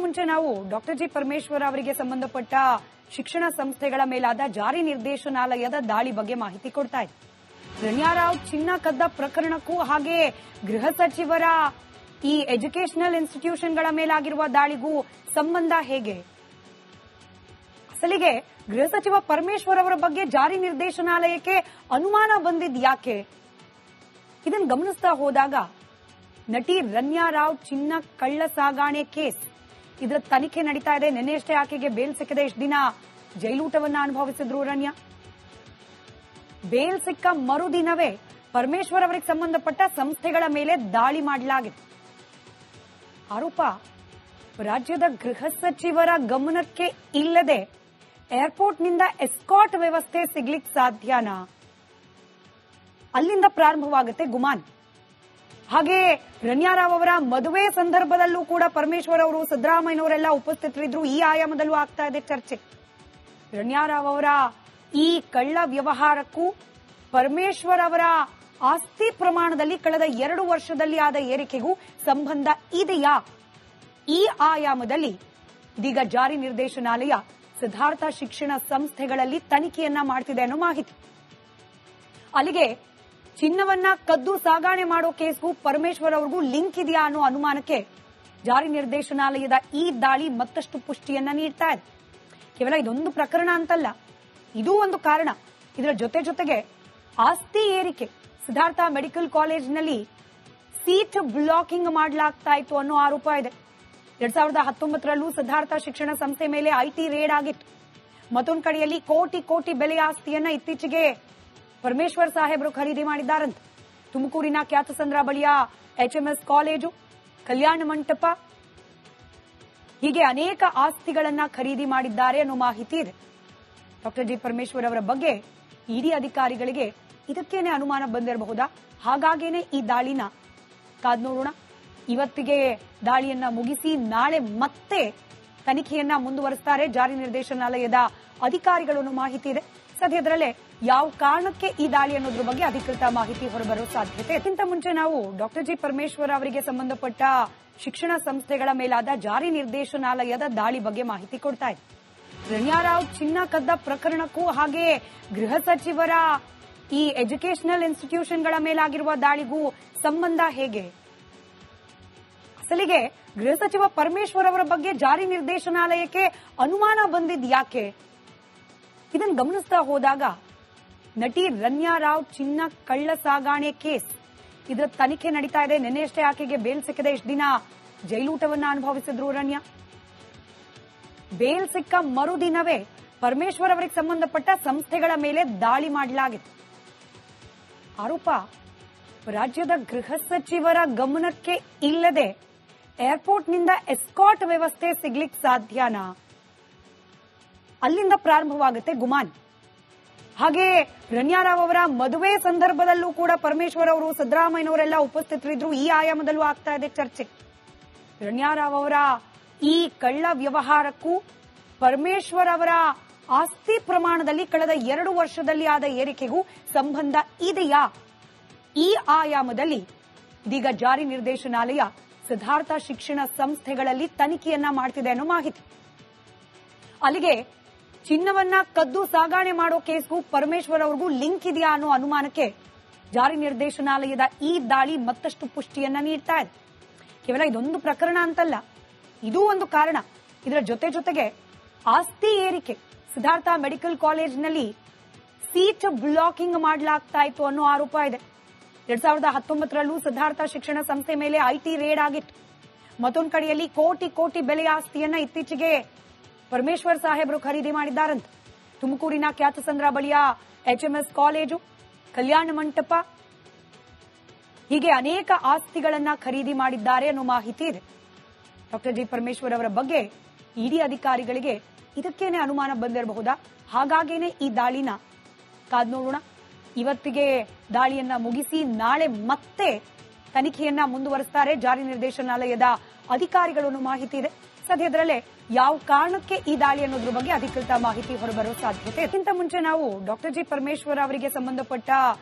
ಮುಂಚೆ ನಾವು doctor G Parameshwar ಅವರಿಗೆ ಸಂಬಂಧಪಟ್ಟ ಶಿಕ್ಷಣ ಸಂಸ್ಥೆಗಳ ಮೇಲಾದ ಜಾರಿ ನಿರ್ದೇಶನಾಲಯದ ದಾಳಿ ಬಗ್ಗೆ ಮಾಹಿತಿ ಕೊಡ್ತಾ ಇದ್ದೆ. ರಣ್ಯಾರಾವ್ ಚಿನ್ನ ಕದ್ದ ಪ್ರಕರಣಕ್ಕೂ ಹಾಗೆ ಗೃಹ ಸಚಿವರ ಈ ಎಜುಕೇಶನಲ್ ಇನ್ಸ್ಟಿಟ್ಯೂಷನ್ಗಳ ಮೇಲಾಗಿರುವ ದಾಳಿಗೂ ಸಂಬಂಧ ಹೇಗೆ? ಅಸಲಿಗೆ ಗೃಹ ಸಚಿವ ಪರಮೇಶ್ವರ್ ಅವರ ಬಗ್ಗೆ ಜಾರಿ ನಿರ್ದೇಶನಾಲಯಕ್ಕೆ ಅನುಮಾನ ಬಂದಿದ್ ಯಾಕೆ? ಇದನ್ನು ಗಮನಿಸ್ತಾ ಹೋದಾಗ ನಟಿ ರಣ್ಯಾರಾವ್ ಚಿನ್ನ ಕಳ್ಳ ಸಾಗಾಣೆ ಕೇಸ್ ಇದರ ತನಿಖೆ ನಡೀತಾ ಇದೆ. ನಿನ್ನೆಯಷ್ಟೇ ಆಕೆಗೆ ಬೇಲ್ ಸಿಕ್ಕಿದೆ. ಇಷ್ಟು ದಿನ ಜೈಲೂಟವನ್ನ ಅನುಭವಿಸಿದ್ರು ರಣ್ಯಾ. ಬೇಲ್ ಸಿಕ್ಕ ಮರುದಿನವೇ ಪರಮೇಶ್ವರ್ ಅವರಿಗೆ ಸಂಬಂಧಪಟ್ಟ ಸಂಸ್ಥೆಗಳ ಮೇಲೆ ದಾಳಿ ಮಾಡಲಾಗಿದೆ. ಆರೋಪ ರಾಜ್ಯದ ಗೃಹ ಸಚಿವರ ಗಮನಕ್ಕೆ ಇಲ್ಲದೆ ಏರ್ಪೋರ್ಟ್ನಿಂದ ಎಸ್ಕಾಟ್ ವ್ಯವಸ್ಥೆ ಸಿಗ್ಲಿಕ್ಕೆ ಸಾಧ್ಯನಾ? ಅಲ್ಲಿಂದ ಪ್ರಾರಂಭವಾಗುತ್ತೆ ಗುಮಾನ್. ಹಾಗೆ ರಣ್ಯಾರಾವ್ ಅವರ ಮದುವೆ ಸಂದರ್ಭದಲ್ಲೂ ಕೂಡ ಪರಮೇಶ್ವರ್ ಅವರು, ಸಿದ್ದರಾಮಯ್ಯನವರೆಲ್ಲ ಉಪಸ್ಥಿತರಿದ್ರು. ಈ ಆಯಾಮದಲ್ಲೂ ಆಗ್ತಾ ಇದೆ ಚರ್ಚೆ. ರಣ್ಯಾರಾವ್ ಅವರ ಈ ಕಳ್ಳ ವ್ಯವಹಾರಕ್ಕೂ ಪರಮೇಶ್ವರ್ ಅವರ ಆಸ್ತಿ ಪ್ರಮಾಣದಲ್ಲಿ ಕಳೆದ 2 ವರ್ಷದಲ್ಲಿ ಆದ ಏರಿಕೆಗೂ ಸಂಬಂಧ ಇದೆಯಾ? ಈ ಆಯಾಮದಲ್ಲಿ ಇದೀಗ ಜಾರಿ ನಿರ್ದೇಶನಾಲಯ ಸಿದ್ಧಾರ್ಥ ಶಿಕ್ಷಣ ಸಂಸ್ಥೆಗಳಲ್ಲಿ ತನಿಖೆಯನ್ನ ಮಾಡ್ತಿದೆ ಅನ್ನೋ ಮಾಹಿತಿ. ಅಲ್ಲಿಗೆ ಚಿನ್ನವನ್ನ ಕದ್ದು ಸಾಗಾಣೆ ಮಾಡೋ ಕೇಸ್ಗೂ ಪರಮೇಶ್ವರ್ ಅವ್ರಿಗೂ ಲಿಂಕ್ ಇದೆಯಾ ಅನ್ನೋ ಅನುಮಾನಕ್ಕೆ ಜಾರಿ ನಿರ್ದೇಶನಾಲಯದ ಈ ದಾಳಿ ಮತ್ತಷ್ಟು ಪುಷ್ಟಿಯನ್ನ ನೀಡ್ತಾ ಇದೆ. ಕೇವಲ ಇದೊಂದು ಪ್ರಕರಣ ಅಂತಲ್ಲ, ಇದೂ ಒಂದು ಕಾರಣ. ಇದರ ಜೊತೆಗೆ ಆಸ್ತಿ ಏರಿಕೆ, ಸಿದ್ಧಾರ್ಥ ಮೆಡಿಕಲ್ ಕಾಲೇಜಿನಲ್ಲಿ ಸೀಟ್ ಬ್ಲಾಕಿಂಗ್ ಮಾಡಲಾಗ್ತಾ ಇತ್ತು ಅನ್ನೋ ಆರೋಪ ಇದೆ. 2019ರಲ್ಲೂ ಸಿದ್ಧಾರ್ಥ ಶಿಕ್ಷಣ ಸಂಸ್ಥೆ ಮೇಲೆ ಐಟಿ ರೇಡ್ ಆಗಿತ್ತು. ಮತ್ತೊಂದು ಕಡೆಯಲ್ಲಿ ಕೋಟಿ ಬೆಲೆಯ ಆಸ್ತಿಯನ್ನ ಇತ್ತೀಚೆಗೆ ಪರಮೇಶ್ವರ್ ಸಾಹೇಬರು ಖರೀದಿ ಮಾಡಿದ್ದಾರಂತೆ. ತುಮಕೂರಿನ ಖ್ಯಾತಸಂದ್ರ ಬಳಿಯ HMS ಕಾಲೇಜು, ಕಲ್ಯಾಣ ಮಂಟಪ, ಹೀಗೆ ಅನೇಕ ಆಸ್ತಿಗಳನ್ನ ಖರೀದಿ ಮಾಡಿದ್ದಾರೆ ಅನ್ನೋ ಮಾಹಿತಿ ಇದೆ. ಡಾಕ್ಟರ್ ಜಿ ಪರಮೇಶ್ವರ್ ಅವರ ಬಗ್ಗೆ ಇಡಿ ಅಧಿಕಾರಿಗಳಿಗೆ ಇದಕ್ಕೇನೆ ಅನುಮಾನ ಬಂದಿರಬಹುದಾ? ಹಾಗಾಗೇನೆ ಈ ದಾಳಿನ ಕಾದ್ ನೋಡೋಣ. ಇವತ್ತಿಗೆ ದಾಳಿಯನ್ನ ಮುಗಿಸಿ ನಾಳೆ ಮತ್ತೆ ತನಿಖೆಯನ್ನ ಮುಂದುವರಿಸುತ್ತಾರೆ ಜಾರಿ ನಿರ್ದೇಶನಾಲಯದ ಅಧಿಕಾರಿಗಳು ಅನ್ನೋ ಮಾಹಿತಿ ಇದೆ. ಸದ್ಯದರಲ್ಲೇ ಯಾವ ಕಾರಣಕ್ಕೆ ಈ ದಾಳಿ ಅನ್ನೋದ್ರ ಬಗ್ಗೆ ಅಧಿಕೃತ ಮಾಹಿತಿ ಹೊರಬರೋ ಸಾಧ್ಯತೆ. ಇದಕ್ಕಿಂತ ಮುಂಚೆ ನಾವು ಡಾಕ್ಟರ್ ಜಿ ಪರಮೇಶ್ವರ್ ಅವರಿಗೆ ಸಂಬಂಧಪಟ್ಟ ಶಿಕ್ಷಣ ಸಂಸ್ಥೆಗಳ ಮೇಲಾದ ಜಾರಿ ನಿರ್ದೇಶನಾಲಯದ ದಾಳಿ ಬಗ್ಗೆ ಮಾಹಿತಿ ಕೊಡ್ತಾ ಇದ್ದೆ. ರಣ್ಯಾರಾವ್ ಚಿನ್ನ ಕದ್ದ ಪ್ರಕರಣಕ್ಕೂ ಹಾಗೆ ಗೃಹ ಸಚಿವರ ಈ ಎಜುಕೇಶನಲ್ ಇನ್ಸ್ಟಿಟ್ಯೂಷನ್ಗಳ ಮೇಲಾಗಿರುವ ದಾಳಿಗೂ ಸಂಬಂಧ ಹೇಗೆ? ಅಸಲಿಗೆ ಗೃಹ ಸಚಿವ ಪರಮೇಶ್ವರ್ ಅವರ ಬಗ್ಗೆ ಜಾರಿ ನಿರ್ದೇಶನಾಲಯಕ್ಕೆ ಅನುಮಾನ ಬಂದಿದ್ ಯಾಕೆ? ಇದನ್ನು ಗಮನಿಸ್ತಾ ಹೋದಾಗ ನಟಿ ರಣ್ಯಾರಾವ್ ಚಿನ್ನ ಕಳ್ಳ ಸಾಗಾಣೆ ಕೇಸ್ ಇದರ ತನಿಖೆ ನಡೀತಾ ಇದೆ. ನಿನ್ನೆಯಷ್ಟೇ ಆಕೆಗೆ ಬೇಲ್ ಸಿಕ್ಕಿದೆ. ಇಷ್ಟು ದಿನ ಜೈಲೂಟವನ್ನ ಅನುಭವಿಸಿದ್ರು ರಣ್ಯಾ. ಬೇಲ್ ಸಿಕ್ಕ ಮರುದಿನವೇ ಪರಮೇಶ್ವರ್ ಅವರಿಗೆ ಸಂಬಂಧಪಟ್ಟ ಸಂಸ್ಥೆಗಳ ಮೇಲೆ ದಾಳಿ ಮಾಡಲಾಗಿದೆ. ಆರೋಪ ರಾಜ್ಯದ ಗೃಹ ಸಚಿವರ ಗಮನಕ್ಕೆ ಇಲ್ಲದೆ ಏರ್ಪೋರ್ಟ್ನಿಂದ ಎಸ್ಕಾಟ್ ವ್ಯವಸ್ಥೆ ಸಿಗ್ಲಿಕ್ಕೆ ಸಾಧ್ಯನಾ? ಅಲ್ಲಿಂದ ಪ್ರಾರಂಭವಾಗುತ್ತೆ ಗುಮಾನ್. ಹಾಗೆ ರಣ್ಯಾರಾವ್ ಅವರ ಮದುವೆ ಸಂದರ್ಭದಲ್ಲೂ ಕೂಡ ಪರಮೇಶ್ವರ್ ಅವರು, ಸಿದ್ದರಾಮಯ್ಯನವರೆಲ್ಲ ಉಪಸ್ಥಿತರಿದ್ರು. ಈ ಆಯಾಮದಲ್ಲೂ ಆಗ್ತಾ ಇದೆ ಚರ್ಚೆ. ರಣ್ಯಾರಾವ್ ಅವರ ಈ ಕಳ್ಳ ವ್ಯವಹಾರಕ್ಕೂ ಪರಮೇಶ್ವರ್ ಅವರ ಆಸ್ತಿ ಪ್ರಮಾಣದಲ್ಲಿ ಕಳೆದ 2 ವರ್ಷದಲ್ಲಿ ಆದ ಏರಿಕೆಗೂ ಸಂಬಂಧ ಇದೆಯಾ? ಈ ಆಯಾಮದಲ್ಲಿ ಇದೀಗ ಜಾರಿ ನಿರ್ದೇಶನಾಲಯ ಸಿದ್ಧಾರ್ಥ ಶಿಕ್ಷಣ ಸಂಸ್ಥೆಗಳಲ್ಲಿ ತನಿಖೆಯನ್ನ ಮಾಡ್ತಿದೆ ಅನ್ನೋ ಮಾಹಿತಿ. ಅಲ್ಲಿಗೆ ಚಿನ್ನವನ್ನ ಕದ್ದು ಸಾಗಾಣೆ ಮಾಡೋ ಕೇಸ್ಗೂ ಪರಮೇಶ್ವರ್ ಅವ್ರಿಗೂ ಲಿಂಕ್ ಇದೆಯಾ ಅನ್ನೋ ಅನುಮಾನಕ್ಕೆ ಜಾರಿ ನಿರ್ದೇಶನಾಲಯದ ಈ ದಾಳಿ ಮತ್ತಷ್ಟು ಪುಷ್ಟಿಯನ್ನ ನೀಡ್ತಾ ಇದೆ. ಕೇವಲ ಇದೊಂದು ಪ್ರಕರಣ ಅಂತಲ್ಲ, ಇದೂ ಒಂದು ಕಾರಣ. ಇದರ ಜೊತೆಗೆ ಆಸ್ತಿ ಏರಿಕೆ, ಸಿದ್ಧಾರ್ಥ ಮೆಡಿಕಲ್ ಕಾಲೇಜಿನಲ್ಲಿ ಸೀಟ್ ಬ್ಲಾಕಿಂಗ್ ಮಾಡಲಾಗ್ತಾ ಇತ್ತು ಅನ್ನೋ ಆರೋಪ ಇದೆ. 2019ರಲ್ಲೂ ಸಿದ್ಧಾರ್ಥ ಶಿಕ್ಷಣ ಸಂಸ್ಥೆ ಮೇಲೆ ಐಟಿ ರೇಡ್ ಆಗಿತ್ತು. ಮತ್ತೊಂದು ಕಡೆಯಲ್ಲಿ ಕೋಟಿ ಬೆಲೆಯ ಆಸ್ತಿಯನ್ನ ಇತ್ತೀಚೆಗೆ ಪರಮೇಶ್ವರ್ ಸಾಹೇಬರು ಖರೀದಿ ಮಾಡಿದ್ದಾರಂತೆ. ತುಮಕೂರಿನ ಖ್ಯಾತಸಂದ್ರ ಬಳಿಯ HMS ಕಾಲೇಜು, ಕಲ್ಯಾಣ ಮಂಟಪ, ಹೀಗೆ ಅನೇಕ ಆಸ್ತಿಗಳನ್ನ ಖರೀದಿ ಮಾಡಿದ್ದಾರೆ ಅನ್ನೋ ಮಾಹಿತಿ ಇದೆ. ಡಾಕ್ಟರ್ ಜಿ ಪರಮೇಶ್ವರ್ ಅವರ ಬಗ್ಗೆ ಇಡಿ ಅಧಿಕಾರಿಗಳಿಗೆ ಇದಕ್ಕೇನೆ ಅನುಮಾನ ಬಂದಿರಬಹುದಾ? ಹಾಗಾಗೇನೆ ಈ ದಾಳಿನ ಕಾದ್ ನೋಡೋಣ. ಇವತ್ತಿಗೆ ದಾಳಿಯನ್ನ ಮುಗಿಸಿ ನಾಳೆ ಮತ್ತೆ ತನಿಖೆಯನ್ನ ಮುಂದುವರಿಸುತ್ತಾರೆ ಜಾರಿ ನಿರ್ದೇಶನಾಲಯದ ಅಧಿಕಾರಿಗಳು ಅನ್ನೋ ಮಾಹಿತಿ ಇದೆ. ಸದ್ಯದರಲ್ಲೇ ಯಾವ ಕಾರಣಕ್ಕೆ ಈ ದಾಳಿ ಅನ್ನೋದ್ರ ಬಗ್ಗೆ ಅಧಿಕೃತ ಮಾಹಿತಿ ಹೊರಬರೋ ಸಾಧ್ಯತೆ. ಇದಕ್ಕಿಂತ ಮುಂಚೆ ನಾವು ಡಾಕ್ಟರ್ ಜಿ ಪರಮೇಶ್ವರ್ ಅವರಿಗೆ ಸಂಬಂಧಪಟ್ಟ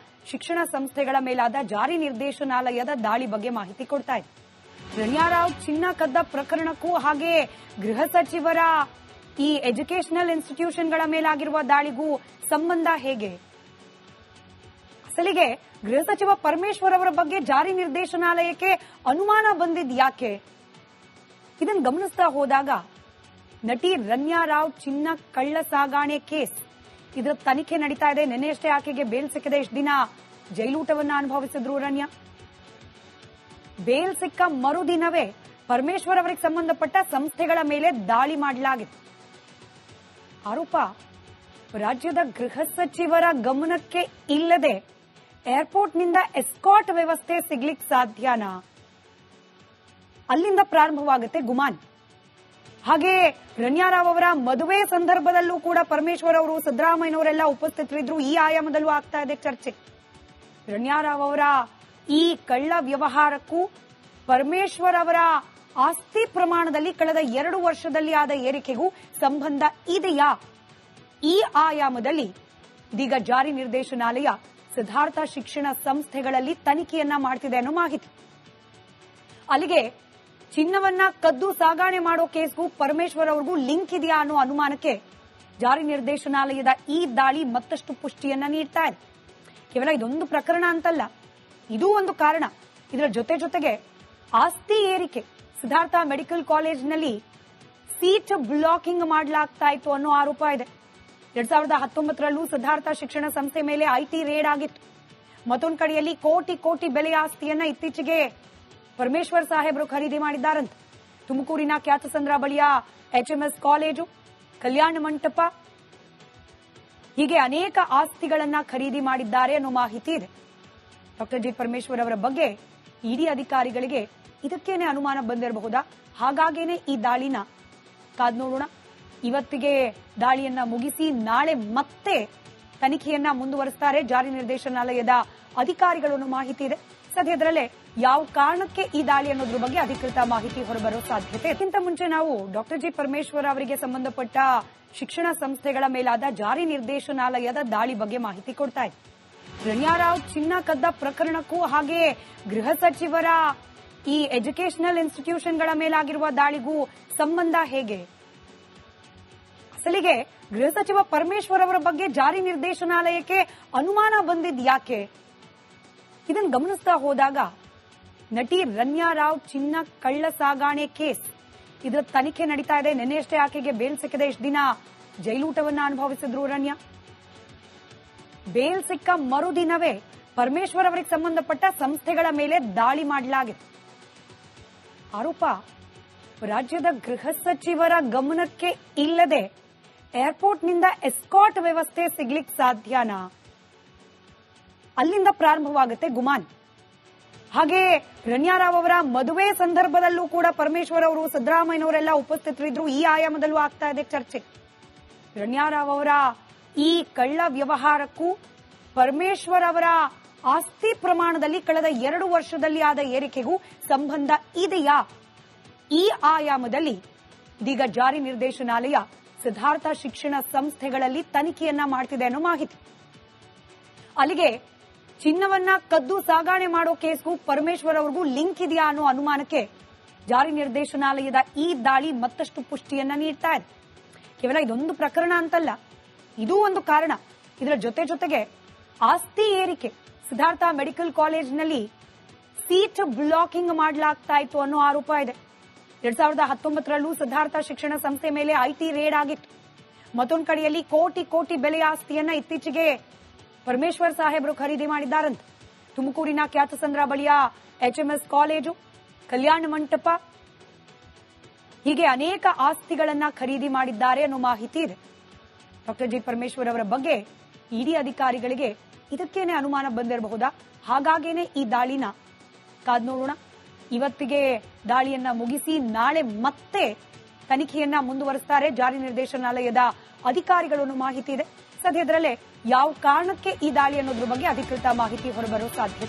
ಶಿಕ್ಷಣ ಸಂಸ್ಥೆಗಳ ಮೇಲಾದ ಜಾರಿ ನಿರ್ದೇಶನಾಲಯದ ದಾಳಿ ಬಗ್ಗೆ ಮಾಹಿತಿ ಕೊಡ್ತಾ ಇದ್ದೆ. ರಣ್ಯಾರಾವ್ ಚಿನ್ನ ಕದ್ದ ಪ್ರಕರಣಕ್ಕೂ ಹಾಗೆ ಗೃಹ ಸಚಿವರ ಈ ಎಜುಕೇಶನಲ್ ಇನ್ಸ್ಟಿಟ್ಯೂಷನ್ಗಳ ಮೇಲಾಗಿರುವ ದಾಳಿಗೂ ಸಂಬಂಧ ಹೇಗೆ? ಅಸಲಿಗೆ ಗೃಹ ಸಚಿವ ಪರಮೇಶ್ವರ್ ಅವರ ಬಗ್ಗೆ ಜಾರಿ ನಿರ್ದೇಶನಾಲಯಕ್ಕೆ ಅನುಮಾನ ಬಂದಿದ್ ಯಾಕೆ? ಇದನ್ನು ಗಮನಿಸ್ತಾ ಹೋದಾಗ ನಟಿ ರಣ್ಯಾರಾವ್ ಚಿನ್ನ ಕಳ್ಳ ಸಾಗಾಣೆ ಕೇಸ್ ಇದರ ತನಿಖೆ ನಡೀತಾ ಇದೆ. ನಿನ್ನೆಯಷ್ಟೇ ಆಕೆಗೆ ಬೇಲ್ ಸಿಕ್ಕಿದೆ. ಇಷ್ಟು ದಿನ ಜೈಲೂಟವನ್ನ ಅನುಭವಿಸಿದ್ರು ರಣ್ಯಾ. ಬೇಲ್ ಸಿಕ್ಕ ಮರುದಿನವೇ ಪರಮೇಶ್ವರ್ ಅವರಿಗೆ ಸಂಬಂಧಪಟ್ಟ ಸಂಸ್ಥೆಗಳ ಮೇಲೆ ದಾಳಿ ಮಾಡಲಾಗಿದೆ. ಆರೋಪ ರಾಜ್ಯದ ಗೃಹ ಸಚಿವರ ಗಮನಕ್ಕೆ ಇಲ್ಲದೆ ಏರ್ಪೋರ್ಟ್ನಿಂದ ಎಸ್ಕಾಟ್ ವ್ಯವಸ್ಥೆ ಸಿಗ್ಲಿಕ್ಕೆ ಸಾಧ್ಯನಾ? ಅಲ್ಲಿಂದ ಪ್ರಾರಂಭವಾಗುತ್ತೆ ಗುಮಾನ್. ಹಾಗೆ ರಣ್ಯಾರಾವ್ ಅವರ ಮದುವೆ ಸಂದರ್ಭದಲ್ಲೂ ಕೂಡ ಪರಮೇಶ್ವರ್ ಅವರು, ಸಿದ್ದರಾಮಯ್ಯನವರೆಲ್ಲ ಉಪಸ್ಥಿತರಿದ್ರು. ಈ ಆಯಾಮದಲ್ಲೂ ಆಗ್ತಾ ಇದೆ ಚರ್ಚೆ. ರಣ್ಯಾರಾವ್ ಅವರ ಈ ಕಳ್ಳ ವ್ಯವಹಾರಕ್ಕೂ ಪರಮೇಶ್ವರ್ ಅವರ ಆಸ್ತಿ ಪ್ರಮಾಣದಲ್ಲಿ ಕಳೆದ 2 ವರ್ಷದಲ್ಲಿ ಆದ ಏರಿಕೆಗೂ ಸಂಬಂಧ ಇದೆಯಾ? ಈ ಆಯಾಮದಲ್ಲಿ ಇದೀಗ ಜಾರಿ ನಿರ್ದೇಶನಾಲಯ ಸಿದ್ಧಾರ್ಥ ಶಿಕ್ಷಣ ಸಂಸ್ಥೆಗಳಲ್ಲಿ ತನಿಖೆಯನ್ನ ಮಾಡ್ತಿದೆ ಅನ್ನೋ ಮಾಹಿತಿ. ಅಲ್ಲಿಗೆ ಚಿನ್ನವನ್ನ ಕದ್ದು ಸಾಗಾಣೆ ಮಾಡೋ ಕೇಸ್ಗೂ ಪರಮೇಶ್ವರ್ ಅವ್ರಿಗೂ ಲಿಂಕ್ ಇದೆಯಾ ಅನ್ನೋ ಅನುಮಾನಕ್ಕೆ ಜಾರಿ ನಿರ್ದೇಶನಾಲಯದ ಈ ದಾಳಿ ಮತ್ತಷ್ಟು ಪುಷ್ಟಿಯನ್ನ ನೀಡ್ತಾ ಇದೆ. ಕೇವಲ ಇದೊಂದು ಪ್ರಕರಣ ಅಂತಲ್ಲ, ಇದೂ ಒಂದು ಕಾರಣ. ಇದರ ಜೊತೆಗೆ ಆಸ್ತಿ ಏರಿಕೆ, ಸಿದ್ಧಾರ್ಥ ಮೆಡಿಕಲ್ ಕಾಲೇಜಿನಲ್ಲಿ ಸೀಟ್ ಬ್ಲಾಕಿಂಗ್ ಮಾಡಲಾಗ್ತಾ ಇತ್ತು ಅನ್ನೋ ಆರೋಪ ಇದೆ. 2019ರಲ್ಲೂ ಸಿದ್ಧಾರ್ಥ ಶಿಕ್ಷಣ ಸಂಸ್ಥೆ ಮೇಲೆ ಐಟಿ ರೇಡ್ ಆಗಿತ್ತು. ಮತ್ತೊಂದು ಕಡೆಯಲ್ಲಿ ಕೋಟಿ ಬೆಲೆಯ ಆಸ್ತಿಯನ್ನ ಇತ್ತೀಚೆಗೆ ಪರಮೇಶ್ವರ್ ಸಾಹೇಬರು ಖರೀದಿ ಮಾಡಿದ್ದಾರಂತೆ. ತುಮಕೂರಿನ ಖ್ಯಾತಸಂದ್ರ ಬಳಿಯ HMS ಕಾಲೇಜು, ಕಲ್ಯಾಣ ಮಂಟಪ, ಹೀಗೆ ಅನೇಕ ಆಸ್ತಿಗಳನ್ನ ಖರೀದಿ ಮಾಡಿದ್ದಾರೆ ಅನ್ನೋ ಮಾಹಿತಿ ಇದೆ. ಡಾಕ್ಟರ್ ಜಿ ಪರಮೇಶ್ವರ್ ಅವರ ಬಗ್ಗೆ ಇಡಿ ಅಧಿಕಾರಿಗಳಿಗೆ ಇದಕ್ಕೇನೆ ಅನುಮಾನ ಬಂದಿರಬಹುದಾ? ಹಾಗಾಗೇನೆ ಈ ದಾಳಿನ ಕಾದ್ ನೋಡೋಣ. ಇವತ್ತಿಗೆ ದಾಳಿಯನ್ನ ಮುಗಿಸಿ ನಾಳೆ ಮತ್ತೆ ತನಿಖೆಯನ್ನ ಮುಂದುವರಿಸುತ್ತಾರೆ ಜಾರಿ ನಿರ್ದೇಶನಾಲಯದ ಅಧಿಕಾರಿಗಳು ಅನ್ನೋ ಮಾಹಿತಿ ಇದೆ. ಸದ್ಯದಲ್ಲೇ ಯಾವ ಕಾರಣಕ್ಕೆ ಈ ದಾಳಿ ಅನ್ನೋದ್ರ ಬಗ್ಗೆ ಅಧಿಕೃತ ಮಾಹಿತಿ ಹೊರಬರೋ ಸಾಧ್ಯತೆ. ಇದಕ್ಕಿಂತ ಮುಂಚೆ ನಾವು ಡಾಕ್ಟರ್ ಜಿ ಪರಮೇಶ್ವರ್ ಅವರಿಗೆ ಸಂಬಂಧಪಟ್ಟ ಶಿಕ್ಷಣ ಸಂಸ್ಥೆಗಳ ಮೇಲಾದ ಜಾರಿ ನಿರ್ದೇಶನಾಲಯದ ದಾಳಿ ಬಗ್ಗೆ ಮಾಹಿತಿ ಕೊಡ್ತಾ ಇದ್ದೆ. ರಣ್ಯಾರಾವ್ ಚಿನ್ನ ಕದ್ದ ಪ್ರಕರಣಕ್ಕೂ ಹಾಗೆ ಗೃಹ ಸಚಿವರ ಈ ಎಜುಕೇಶನಲ್ ಇನ್ಸ್ಟಿಟ್ಯೂಷನ್ಗಳ ಮೇಲಾಗಿರುವ ದಾಳಿಗೂ ಸಂಬಂಧ ಹೇಗೆ? ಅಸಲಿಗೆ ಗೃಹ ಸಚಿವ ಪರಮೇಶ್ವರ್ ಅವರ ಬಗ್ಗೆ ಜಾರಿ ನಿರ್ದೇಶನಾಲಯಕ್ಕೆ ಅನುಮಾನ ಬಂದಿದ್ ಯಾಕೆ? ಇದನ್ನು ಗಮನಿಸ್ತಾ ಹೋದಾಗ ನಟಿ ರಣ್ಯಾರಾವ್ ಚಿನ್ನ ಕಳ್ಳ ಸಾಗಾಣೆ ಕೇಸ್ ಇದರ ತನಿಖೆ ನಡೀತಾ ಇದೆ. ನಿನ್ನೆಯಷ್ಟೇ ಆಕೆಗೆ ಬೇಲ್ ಸಿಕ್ಕಿದೆ. ಇಷ್ಟು ದಿನ ಜೈಲೂಟವನ್ನ ಅನುಭವಿಸಿದ್ರು ರಣ್ಯಾ. ಬೇಲ್ ಸಿಕ್ಕ ಮರುದಿನವೇ ಪರಮೇಶ್ವರ್ ಅವರಿಗೆ ಸಂಬಂಧಪಟ್ಟ ಸಂಸ್ಥೆಗಳ ಮೇಲೆ ದಾಳಿ ಮಾಡಲಾಗಿದೆ. ಆರೋಪ ರಾಜ್ಯದ ಗೃಹ ಸಚಿವರ ಗಮನಕ್ಕೆ ಇಲ್ಲದೆ ಏರ್ಪೋರ್ಟ್ನಿಂದ ಎಸ್ಕಾಟ್ ವ್ಯವಸ್ಥೆ ಸಿಗ್ಲಿಕ್ಕೆ ಸಾಧ್ಯನಾ? ಅಲ್ಲಿಂದ ಪ್ರಾರಂಭವಾಗುತ್ತೆ ಗುಮಾನ್. ಹಾಗೆ ರಣ್ಯಾರಾವ್ ಅವರ ಮದುವೆ ಸಂದರ್ಭದಲ್ಲೂ ಕೂಡ ಪರಮೇಶ್ವರ್ ಅವರು, ಸಿದ್ದರಾಮಯ್ಯನವರೆಲ್ಲ ಉಪಸ್ಥಿತರಿದ್ರು. ಈ ಆಯಾಮದಲ್ಲೂ ಆಗ್ತಾ ಇದೆ ಚರ್ಚೆ. ರಣ್ಯಾರಾವ್ ಅವರ ಈ ಕಳ್ಳ ವ್ಯವಹಾರಕ್ಕೂ ಪರಮೇಶ್ವರ್ ಅವರ ಆಸ್ತಿ ಪ್ರಮಾಣದಲ್ಲಿ ಕಳೆದ 2 ವರ್ಷದಲ್ಲಿ ಆದ ಏರಿಕೆಗೂ ಸಂಬಂಧ ಇದೆಯಾ? ಈ ಆಯಾಮದಲ್ಲಿ ಇದೀಗ ಜಾರಿ ನಿರ್ದೇಶನಾಲಯ ಸಿದ್ಧಾರ್ಥ ಶಿಕ್ಷಣ ಸಂಸ್ಥೆಗಳಲ್ಲಿ ತನಿಖೆಯನ್ನ ಮಾಡ್ತಿದೆ ಅನ್ನೋ ಮಾಹಿತಿ. ಅಲ್ಲಿಗೆ ಚಿನ್ನವನ್ನ ಕದ್ದು ಸಾಗಾಣೆ ಮಾಡೋ ಕೇಸ್ಗೂ ಪರಮೇಶ್ವರ್ ಅವ್ರಿಗೂ ಲಿಂಕ್ ಇದೆಯಾ ಅನ್ನೋ ಅನುಮಾನಕ್ಕೆ ಜಾರಿ ನಿರ್ದೇಶನಾಲಯದ ಈ ದಾಳಿ ಮತ್ತಷ್ಟು ಪುಷ್ಟಿಯನ್ನ ನೀಡ್ತಾ ಇದೆ. ಕೇವಲ ಇದೊಂದು ಪ್ರಕರಣ ಅಂತಲ್ಲ, ಇದೂ ಒಂದು ಕಾರಣ. ಇದರ ಜೊತೆಗೆ ಆಸ್ತಿ ಏರಿಕೆ, ಸಿದ್ಧಾರ್ಥ ಮೆಡಿಕಲ್ ಕಾಲೇಜಿನಲ್ಲಿ ಸೀಟ್ ಬ್ಲಾಕಿಂಗ್ ಮಾಡಲಾಗ್ತಾ ಇತ್ತು ಅನ್ನೋ ಆರೋಪ ಇದೆ. 2019ರಲ್ಲೂ ಸಿದ್ಧಾರ್ಥ ಶಿಕ್ಷಣ ಸಂಸ್ಥೆ ಮೇಲೆ ಐಟಿ ರೇಡ್ ಆಗಿತ್ತು. ಮತ್ತೊಂದು ಕಡೆಯಲ್ಲಿ ಕೋಟಿ ಬೆಲೆಯ ಆಸ್ತಿಯನ್ನ ಇತ್ತೀಚೆಗೆ ಪರಮೇಶ್ವರ್ ಸಾಹೇಬರು ಖರೀದಿ ಮಾಡಿದ್ದಾರಂತೆ. ತುಮಕೂರಿನ ಖ್ಯಾತಸಂದ್ರ ಬಳಿಯ HMS ಕಾಲೇಜು, ಕಲ್ಯಾಣ ಮಂಟಪ, ಹೀಗೆ ಅನೇಕ ಆಸ್ತಿಗಳನ್ನ ಖರೀದಿ ಮಾಡಿದ್ದಾರೆ ಅನ್ನೋ ಮಾಹಿತಿ ಇದೆ. ಡಾಕ್ಟರ್ ಜಿ ಪರಮೇಶ್ವರ್ ಅವರ ಬಗ್ಗೆ ಇಡಿ ಅಧಿಕಾರಿಗಳಿಗೆ ಇದಕ್ಕೇನೆ ಅನುಮಾನ ಬಂದಿರಬಹುದಾ? ಹಾಗಾಗೇನೆ ಈ ದಾಳಿನ ಕಾದ್ ನೋಡೋಣ. ಇವತ್ತಿಗೆ ದಾಳಿಯನ್ನ ಮುಗಿಸಿ ನಾಳೆ ಮತ್ತೆ ತನಿಖೆಯನ್ನ ಮುಂದುವರಿಸುತ್ತಾರೆ ಜಾರಿ ನಿರ್ದೇಶನಾಲಯದ ಅಧಿಕಾರಿಗಳು ಅನ್ನೋ ಮಾಹಿತಿ ಇದೆ. ಸದ್ಯದಲ್ಲೇ ಯಾವ ಕಾರಣಕ್ಕೆ ಈ ದಾಳಿ ಅನ್ನೋದ್ರ ಬಗ್ಗೆ ಅಧಿಕೃತ ಮಾಹಿತಿ ಹೊರಬರೋ ಸಾಧ್ಯತೆ.